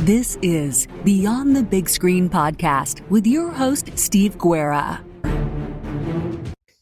This is Beyond the Big Screen podcast with your host, Steve Guerra.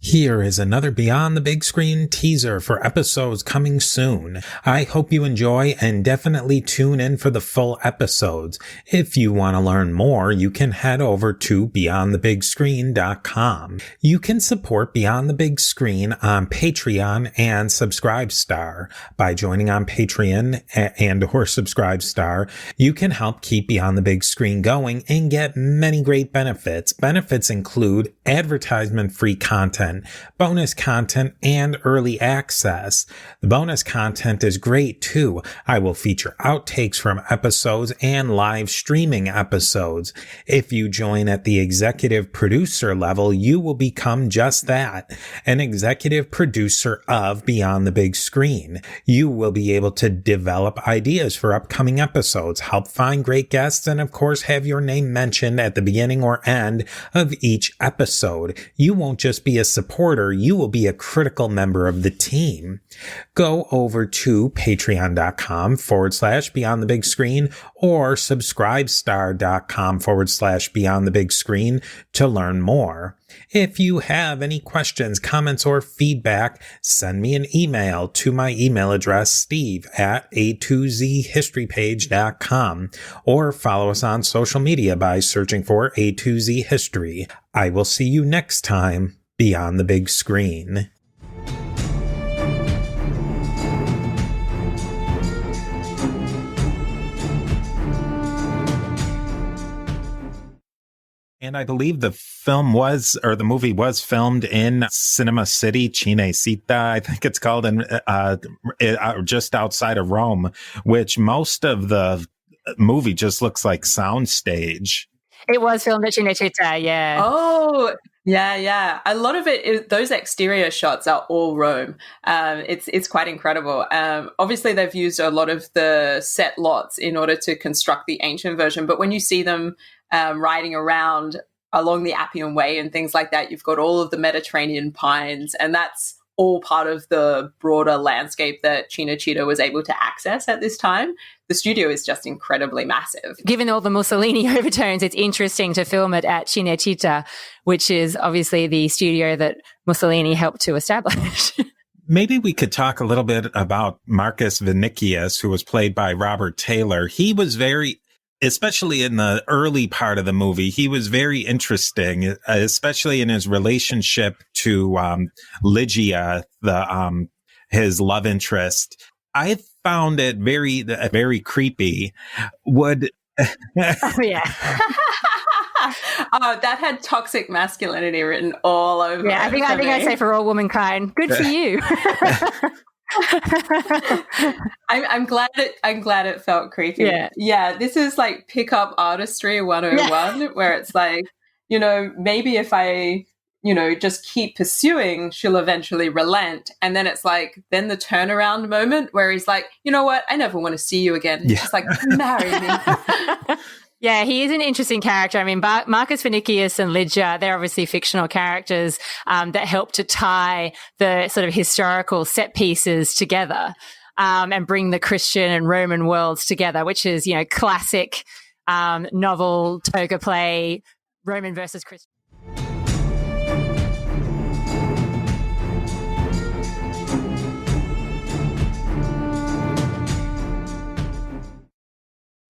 Here is another Beyond the Big Screen teaser for episodes coming soon. I hope you enjoy and definitely tune in for the full episodes. If you want to learn more, you can head over to beyondthebigscreen.com. You can support Beyond the Big Screen on Patreon and Subscribestar. By joining on Patreon and or Subscribestar, you can help keep Beyond the Big Screen going and get many great benefits. Benefits include advertisement-free content, bonus content, and early access. The bonus content is great too. I will feature outtakes from episodes and live streaming episodes. If you join at the executive producer level, you will become just that, an executive producer of Beyond the Big Screen. You will be able to develop ideas for upcoming episodes, help find great guests, and of course have your name mentioned at the beginning or end of each episode. You won't just be a supporter, you will be a critical member of the team. Go over to patreon.com/Beyond the Big Screen or subscribestar.com/Beyond the Big Screen to learn more. If you have any questions, comments, or feedback, send me an email to my email address, steve@a2zhistorypage.com, or follow us on social media by searching for A2Z History. I will see you next time Beyond the Big Screen. And I believe the movie was filmed in Cinema City, Cinecittà, I think it's called, in just outside of Rome, which most of the movie just looks like soundstage. It was filmed at Cinecittà, yeah. Oh, yeah. A lot of those exterior shots are all Rome. It's quite incredible. Obviously, they've used a lot of the set lots in order to construct the ancient version. But when you see them riding around along the Appian Way and things like that, you've got all of the Mediterranean pines, and that's all part of the broader landscape that Cinecittà was able to access at this time. The studio is just incredibly massive. Given all the Mussolini overtones, it's interesting to film it at Cinecittà, which is obviously the studio that Mussolini helped to establish. Maybe we could talk a little bit about Marcus Vinicius, who was played by Robert Taylor. He was especially in the early part of the movie, he was very interesting, especially in his relationship to Lygia, his love interest. I found it very, very creepy. Oh, yeah. Oh, that had toxic masculinity written all over. Yeah, I think I'd say for all womankind, good for you. I'm glad it felt creepy. Yeah. This is like pickup artistry 101, where it's like, maybe if I, just keep pursuing, she'll eventually relent. And then it's like, then the turnaround moment where he's like, you know what? I never want to see you again. Yeah. It's like, marry me. Yeah, he is an interesting character. I mean, Marcus Vinicius and Lygia, they're obviously fictional characters that help to tie the sort of historical set pieces together and bring the Christian and Roman worlds together, which is, classic novel toga play, Roman versus Christian.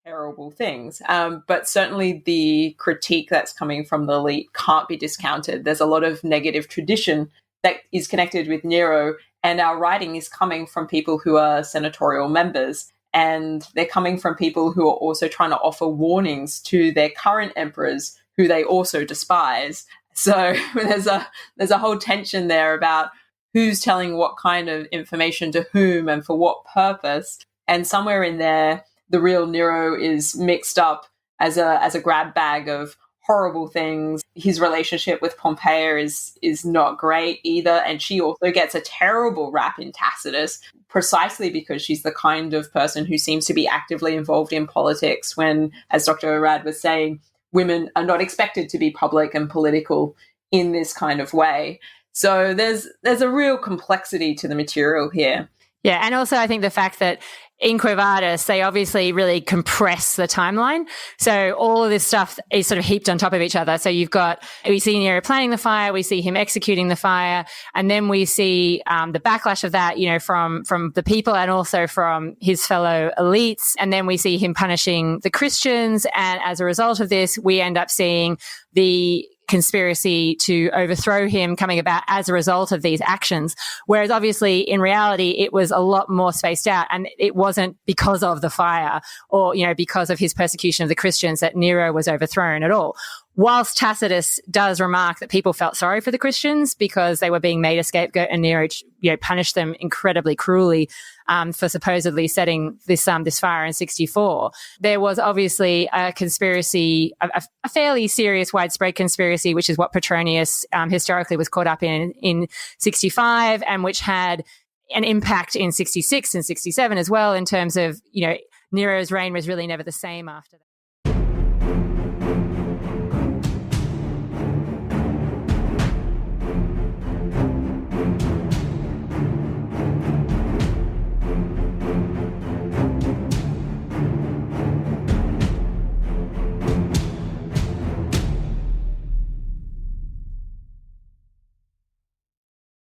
Terrible things. But certainly the critique that's coming from the elite can't be discounted. There's a lot of negative tradition that is connected with Nero, and our writing is coming from people who are senatorial members, and they're coming from people who are also trying to offer warnings to their current emperors who they also despise. So there's a whole tension there about who's telling what kind of information to whom and for what purpose. And somewhere in there, the real Nero is mixed up as a grab bag of horrible things. His relationship with Pompeia is not great either, and she also gets a terrible rap in Tacitus precisely because she's the kind of person who seems to be actively involved in politics when, as Dr. Arad was saying, women are not expected to be public and political in this kind of way. So there's a real complexity to the material here. Yeah, and also I think the fact that in Quo Vadis, they obviously really compress the timeline. So all of this stuff is sort of heaped on top of each other. So we see Nero planning the fire, we see him executing the fire, and then we see the backlash of that, from the people and also from his fellow elites. And then we see him punishing the Christians. And as a result of this, we end up seeing the conspiracy to overthrow him coming about as a result of these actions. Whereas obviously in reality, it was a lot more spaced out, and it wasn't because of the fire or, because of his persecution of the Christians that Nero was overthrown at all. Whilst Tacitus does remark that people felt sorry for the Christians because they were being made a scapegoat, and Nero, punished them incredibly cruelly for supposedly setting this fire in 64. There was obviously a conspiracy, a fairly serious, widespread conspiracy, which is what Petronius historically was caught up in 65, and which had an impact in 66 and 67 as well, in terms of, Nero's reign was really never the same after that.